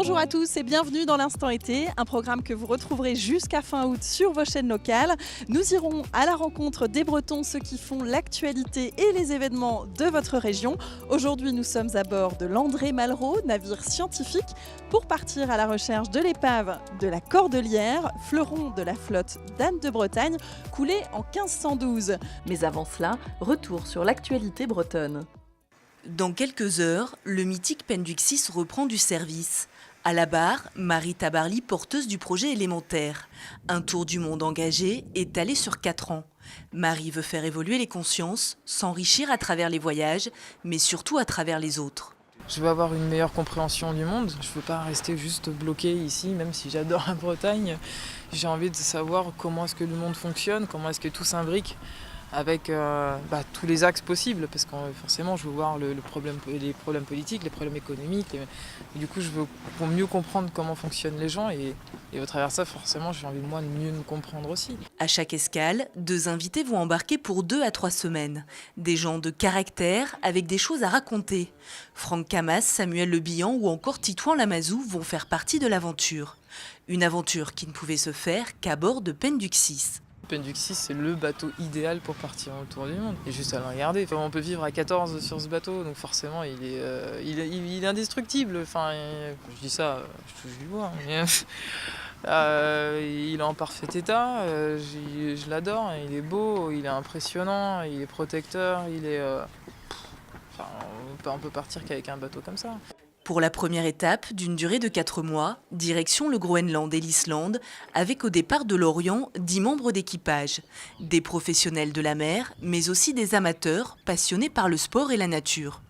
Bonjour à tous et bienvenue dans l'Instant été, un programme que vous retrouverez jusqu'à fin août sur vos chaînes locales. Nous irons à la rencontre des Bretons, ceux qui font l'actualité et les événements de votre région. Aujourd'hui, nous sommes à bord de l'André Malraux, navire scientifique, pour partir à la recherche de l'épave de la Cordelière, fleuron de la flotte d'Anne de Bretagne, coulée en 1512. Mais avant cela, retour sur l'actualité bretonne. Dans quelques heures, le mythique Penduxis reprend du service. À la barre, Marie Tabarly, porteuse du projet élémentaire. Un tour du monde engagé, étalé sur 4 ans. Marie veut faire évoluer les consciences, s'enrichir à travers les voyages, mais surtout à travers les autres. Je veux avoir une meilleure compréhension du monde. Je ne veux pas rester juste bloqué ici, même si j'adore la Bretagne. J'ai envie de savoir comment est-ce que le monde fonctionne, comment est-ce que tout s'imbrique avec tous les axes possibles, parce que forcément je veux voir les problèmes politiques, les problèmes économiques, et du coup je veux pour mieux comprendre comment fonctionnent les gens, et au travers de ça forcément j'ai envie de moi de mieux nous comprendre aussi. À chaque escale, 2 invités vont embarquer pour 2 à 3 semaines. Des gens de caractère avec des choses à raconter. Franck Camas, Samuel Le Bihan ou encore Titouan Lamazou vont faire partie de l'aventure. Une aventure qui ne pouvait se faire qu'à bord de Penduxis. Penduxis, c'est le bateau idéal pour partir autour du monde. Et juste à le regarder. Enfin, on peut vivre à 14 sur ce bateau, donc forcément il est indestructible. Enfin, je dis ça, je touche du bois. Mais, il est en parfait état, je l'adore, il est beau, il est impressionnant, il est protecteur, on peut partir qu'avec un bateau comme ça. Pour la première étape, d'une durée de 4 mois, direction le Groenland et l'Islande, avec au départ de Lorient 10 membres d'équipage. Des professionnels de la mer, mais aussi des amateurs passionnés par le sport et la nature.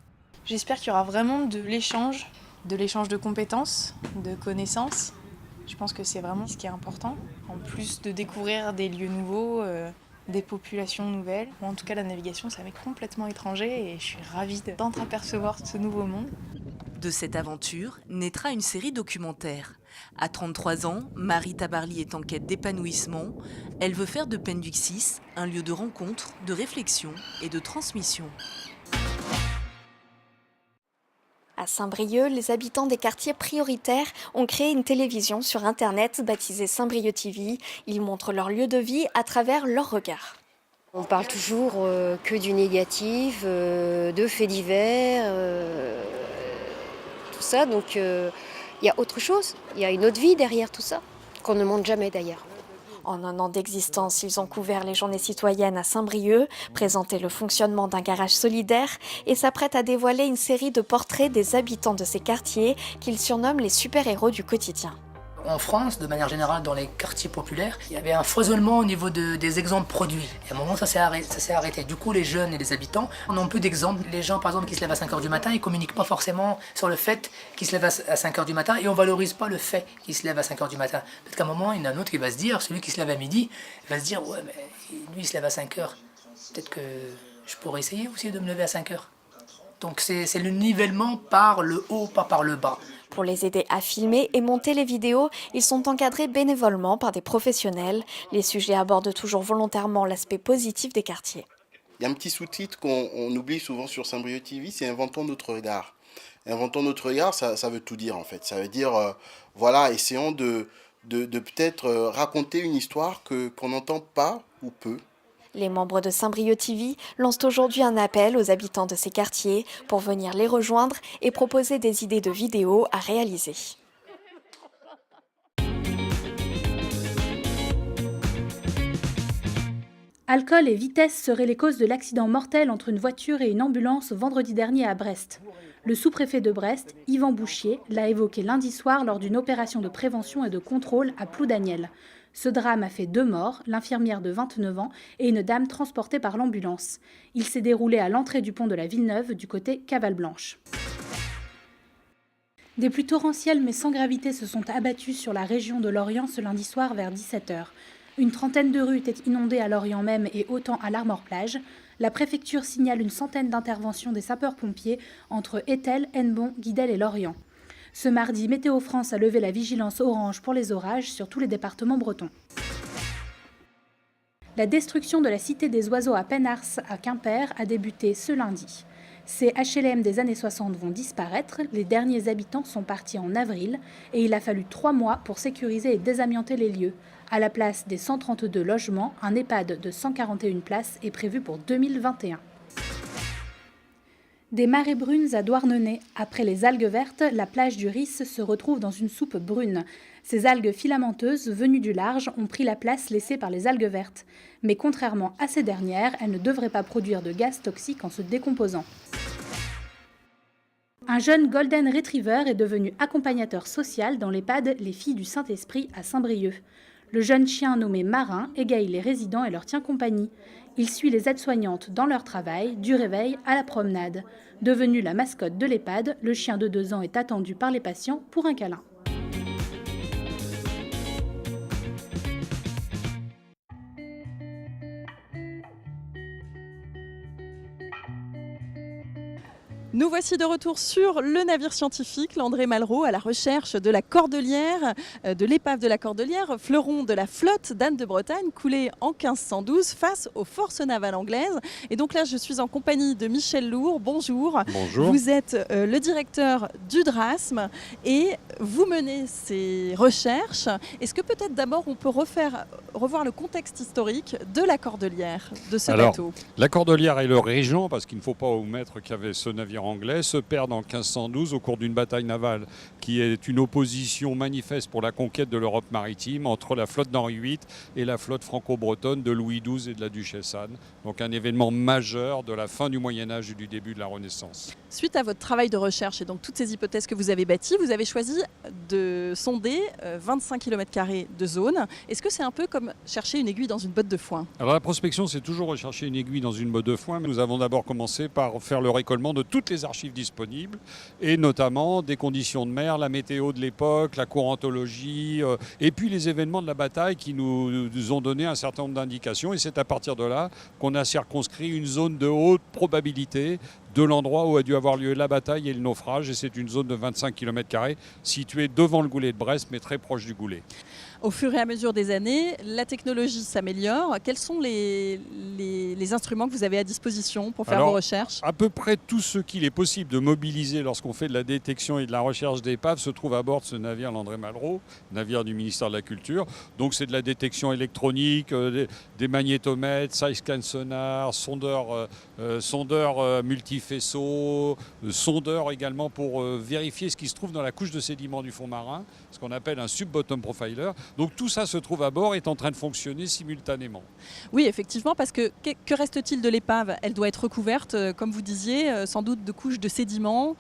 J'espère qu'il y aura vraiment de l'échange de compétences, de connaissances. Je pense que c'est vraiment ce qui est important. En plus de découvrir des lieux nouveaux, des populations nouvelles. En tout cas, la navigation, ça m'est complètement étranger et je suis ravie d'entreapercevoir ce nouveau monde. De cette aventure naîtra une série documentaire. À 33 ans, Marie Tabarly est en quête d'épanouissement. Elle veut faire de Penduxis un lieu de rencontre, de réflexion et de transmission. À Saint-Brieuc, les habitants des quartiers prioritaires ont créé une télévision sur Internet baptisée Saint-Brieuc TV. Ils montrent leur lieu de vie à travers leur regard. On parle toujours que du négatif, de faits divers, tout ça. Donc il y a autre chose, il y a une autre vie derrière tout ça, qu'on ne montre jamais d'ailleurs. En 1 an d'existence, ils ont couvert les journées citoyennes à Saint-Brieuc, présenté le fonctionnement d'un garage solidaire et s'apprêtent à dévoiler une série de portraits des habitants de ces quartiers qu'ils surnomment les super-héros du quotidien. En France, de manière générale, dans les quartiers populaires, il y avait un foisonnement au niveau des exemples produits. Et à un moment, ça s'est arrêté. Du coup, les jeunes et les habitants, on a un peu d'exemples. Les gens, par exemple, qui se lèvent à 5h du matin, ils ne communiquent pas forcément sur le fait qu'ils se lèvent à 5h du matin et on ne valorise pas le fait qu'ils se lèvent à 5h du matin. Peut-être qu'à un moment, il y en a un autre qui va se dire, celui qui se lève à midi, il va se dire, ouais, mais lui, il se lève à 5h. Peut-être que je pourrais essayer aussi de me lever à 5h. Donc c'est le nivellement par le haut, pas par le bas. Pour les aider à filmer et monter les vidéos, ils sont encadrés bénévolement par des professionnels. Les sujets abordent toujours volontairement l'aspect positif des quartiers. Il y a un petit sous-titre qu'on oublie souvent sur Saint-Brieuc TV, c'est « Inventons notre regard ». Inventons notre regard, ça veut tout dire en fait. Ça veut dire, essayons de peut-être raconter une histoire qu'on n'entend pas ou peu. Les membres de Saint-Brieuc TV lancent aujourd'hui un appel aux habitants de ces quartiers pour venir les rejoindre et proposer des idées de vidéos à réaliser. Alcool et vitesse seraient les causes de l'accident mortel entre une voiture et une ambulance vendredi dernier à Brest. Le sous-préfet de Brest, Yvan Bouchier, l'a évoqué lundi soir lors d'une opération de prévention et de contrôle à Ploudaniel. Ce drame a fait 2 morts, l'infirmière de 29 ans et une dame transportée par l'ambulance. Il s'est déroulé à l'entrée du pont de la Villeneuve, du côté Cavale-Blanche. Des pluies torrentielles mais sans gravité se sont abattues sur la région de Lorient ce lundi soir vers 17h. Une trentaine de rues étaient inondées à Lorient même et autant à l'Armor-Plage. La préfecture signale une centaine d'interventions des sapeurs-pompiers entre Étel, Hennebont, Guidel et Lorient. Ce mardi, Météo France a levé la vigilance orange pour les orages sur tous les départements bretons. La destruction de la Cité des Oiseaux à Pennars, à Quimper, a débuté ce lundi. Ces HLM des années 60 vont disparaître, les derniers habitants sont partis en avril et il a fallu 3 mois pour sécuriser et désamianter les lieux. À la place des 132 logements, un EHPAD de 141 places est prévu pour 2021. Des marées brunes à Douarnenez. Après les algues vertes, la plage du Riss se retrouve dans une soupe brune. Ces algues filamenteuses venues du large ont pris la place laissée par les algues vertes. Mais contrairement à ces dernières, elles ne devraient pas produire de gaz toxiques en se décomposant. Un jeune Golden Retriever est devenu accompagnateur social dans l'EHPAD Les Filles du Saint-Esprit à Saint-Brieuc. Le jeune chien nommé Marin égaye les résidents et leur tient compagnie. Il suit les aides-soignantes dans leur travail, du réveil à la promenade. Devenu la mascotte de l'EHPAD, le chien de 2 ans est attendu par les patients pour un câlin. Nous voici de retour sur le navire scientifique, l'André Malraux, à la recherche de la Cordelière, de l'épave de la Cordelière, fleuron de la flotte d'Anne de Bretagne, coulée en 1512 face aux forces navales anglaises. Et donc là, je suis en compagnie de Michel Lourd. Bonjour. Bonjour. Vous êtes le directeur du DRASM et vous menez ces recherches. Est-ce que peut-être d'abord on peut revoir le contexte historique de la Cordelière, de ce bateau? La Cordelière et le Régent, parce qu'il ne faut pas omettre qu'il y avait ce navire anglais, se perdent en 1512 au cours d'une bataille navale qui est une opposition manifeste pour la conquête de l'Europe maritime entre la flotte d'Henri VIII et la flotte franco-bretonne de Louis XII et de la duchesse Anne. Donc un événement majeur de la fin du Moyen-Âge et du début de la Renaissance. Suite à votre travail de recherche et donc toutes ces hypothèses que vous avez bâties, vous avez choisi de sonder 25 km² de zone. Est-ce que c'est un peu comme chercher une aiguille dans une botte de foin? Alors la prospection, c'est toujours rechercher une aiguille dans une botte de foin. Nous avons d'abord commencé par faire le récollement de toutes les archives disponibles et notamment des conditions de mer, la météo de l'époque, la courantologie et puis les événements de la bataille qui nous ont donné un certain nombre d'indications et c'est à partir de là qu'on a circonscrit une zone de haute probabilité de l'endroit où a dû avoir lieu la bataille et le naufrage et c'est une zone de 25 km² située devant le goulet de Brest mais très proche du goulet. Au fur et à mesure des années, la technologie s'améliore. Quels sont les instruments que vous avez à disposition pour faire vos recherches? À peu près tout ce qu'il est possible de mobiliser lorsqu'on fait de la détection et de la recherche d'épaves se trouve à bord de ce navire, l'André Malraux, navire du ministère de la Culture. Donc c'est de la détection électronique, des magnétomètres, side-scan sonar, sondeurs multifaisceaux, sondeurs également pour vérifier ce qui se trouve dans la couche de sédiments du fond marin, ce qu'on appelle un sub-bottom profiler. Donc tout ça se trouve à bord et est en train de fonctionner simultanément. Oui, effectivement, parce que reste-t-il de l'épave? Elle doit être recouverte, comme vous disiez, sans doute de couches de sédiments.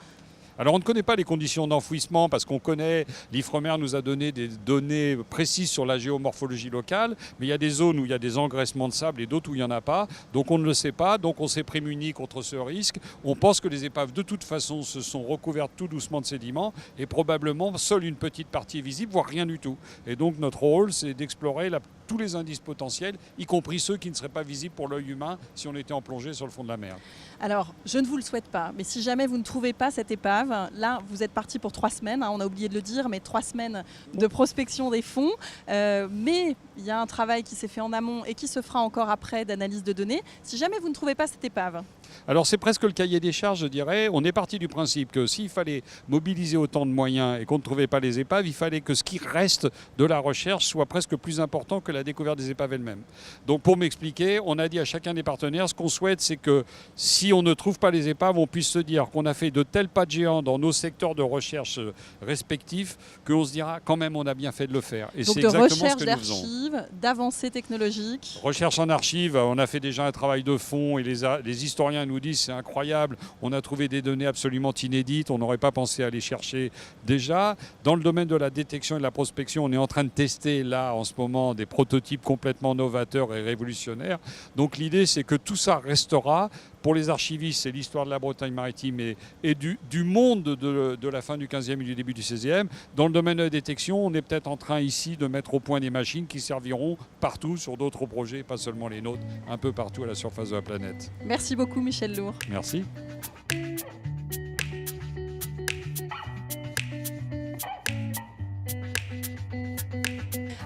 Alors on ne connaît pas les conditions d'enfouissement parce qu'on connaît, l'Ifremer nous a donné des données précises sur la géomorphologie locale, mais il y a des zones où il y a des engraissements de sable et d'autres où il n'y en a pas, donc on ne le sait pas, donc on s'est prémuni contre ce risque. On pense que les épaves de toute façon se sont recouvertes tout doucement de sédiments et probablement seule une petite partie est visible, voire rien du tout. Et donc notre rôle c'est d'explorer tous les indices potentiels, y compris ceux qui ne seraient pas visibles pour l'œil humain si on était en plongée sur le fond de la mer. Alors, je ne vous le souhaite pas, mais si jamais vous ne trouvez pas cette épave, là, vous êtes parti pour 3 semaines, on a oublié de le dire, mais 3 semaines de prospection des fonds. Mais il y a un travail qui s'est fait en amont et qui se fera encore après d'analyse de données. Si jamais vous ne trouvez pas cette épave. Alors c'est presque le cahier des charges, je dirais. On est parti du principe que s'il fallait mobiliser autant de moyens et qu'on ne trouvait pas les épaves, il fallait que ce qui reste de la recherche soit presque plus important que la découverte des épaves elles-mêmes. Donc pour m'expliquer, on a dit à chacun des partenaires, ce qu'on souhaite, c'est que si on ne trouve pas les épaves, on puisse se dire qu'on a fait de tels pas de géants dans nos secteurs de recherche respectifs qu'on se dira quand même on a bien fait de le faire. Et donc c'est de exactement recherche ce que nous faisons. d'archives, d'avancées technologiques. Recherche en archives, on a fait déjà un travail de fond et les historiens nous disent c'est incroyable, on a trouvé des données absolument inédites, on n'aurait pas pensé à les chercher déjà. Dans le domaine de la détection et de la prospection, on est en train de tester là en ce moment des prototypes complètement novateurs et révolutionnaires. Donc l'idée c'est que tout ça restera. Pour les archivistes, c'est l'histoire de la Bretagne maritime et du monde de la fin du 15e et du début du 16e. Dans le domaine de la détection, on est peut-être en train ici de mettre au point des machines qui serviront partout sur d'autres projets, pas seulement les nôtres, un peu partout à la surface de la planète. Merci beaucoup Michel Lourd. Merci.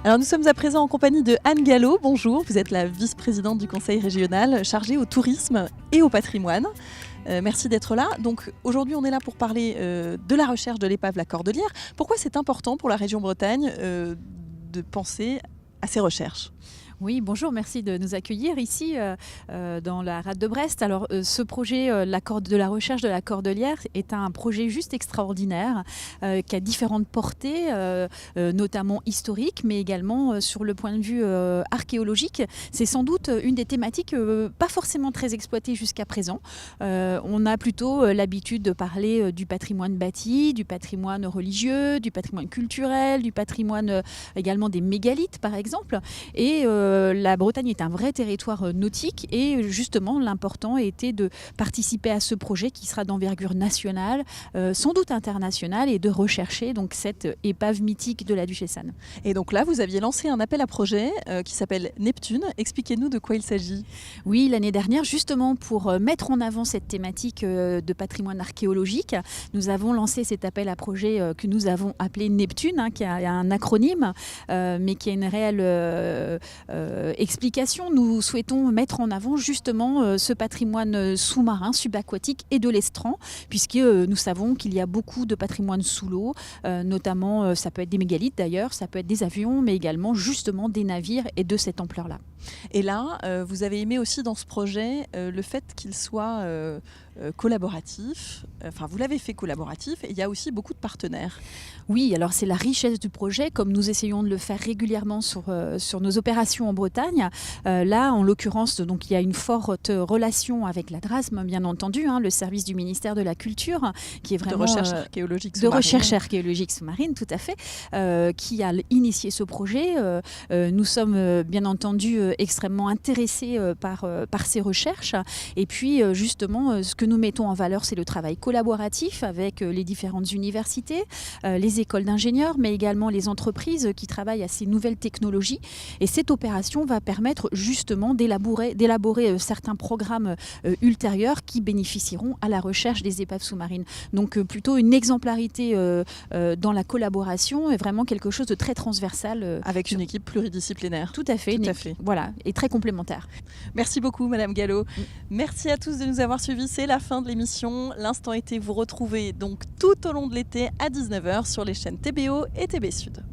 Alors nous sommes à présent en compagnie de Anne Gallo. Bonjour, vous êtes la vice-présidente du conseil régional chargée au tourisme et au patrimoine. Merci d'être là. Donc aujourd'hui, on est là pour parler de la recherche de l'épave La Cordelière. Pourquoi c'est important pour la région Bretagne de penser à ces recherches ? Oui, bonjour, merci de nous accueillir ici dans la rade de Brest. Alors ce projet de la recherche de la Cordelière est un projet juste extraordinaire qui a différentes portées, notamment historiques, mais également sur le point de vue archéologique. C'est sans doute une des thématiques pas forcément très exploitées jusqu'à présent. On a plutôt l'habitude de parler du patrimoine bâti, du patrimoine religieux, du patrimoine culturel, du patrimoine également des mégalithes par exemple. Et la Bretagne est un vrai territoire nautique et justement l'important était de participer à ce projet qui sera d'envergure nationale, sans doute internationale, et de rechercher donc cette épave mythique de la duchesse Anne. Et donc là, vous aviez lancé un appel à projet qui s'appelle Neptune. Expliquez-nous de quoi il s'agit. Oui, l'année dernière, justement pour mettre en avant cette thématique de patrimoine archéologique, nous avons lancé cet appel à projet que nous avons appelé Neptune, qui a un acronyme, mais qui a une réelle explication. Nous souhaitons mettre en avant justement ce patrimoine sous-marin, subaquatique et de l'estran, puisque nous savons qu'il y a beaucoup de patrimoine sous l'eau, notamment ça peut être des mégalithes d'ailleurs, ça peut être des avions, mais également justement des navires et de cette ampleur-là. Et là, vous avez aimé aussi dans ce projet le fait qu'il soit collaboratif. Enfin, vous l'avez fait collaboratif et il y a aussi beaucoup de partenaires. Oui, alors c'est la richesse du projet, comme nous essayons de le faire régulièrement sur nos opérations en Bretagne. Là, en l'occurrence, donc, il y a une forte relation avec la DRASM, bien entendu, le service du ministère de la Culture, qui est vraiment... De recherche archéologique sous-marine. De recherche archéologique sous-marine, tout à fait, qui a initié ce projet. Nous sommes, bien entendu, extrêmement intéressés par ces recherches. Et puis, justement, ce que nous mettons en valeur, c'est le travail collaboratif avec les différentes universités, les écoles d'ingénieurs, mais également les entreprises qui travaillent à ces nouvelles technologies. Et cette opération va permettre justement d'élaborer certains programmes ultérieurs qui bénéficieront à la recherche des épaves sous-marines. Donc plutôt une exemplarité dans la collaboration et vraiment quelque chose de très transversal. Avec une équipe pluridisciplinaire. Tout à fait. Voilà, et très complémentaire. Merci beaucoup Madame Gallo. Merci à tous de nous avoir suivis. C'est la fin de l'émission. L'Instant été, vous retrouvez donc tout au long de l'été à 19h sur les chaînes TBO et TB Sud.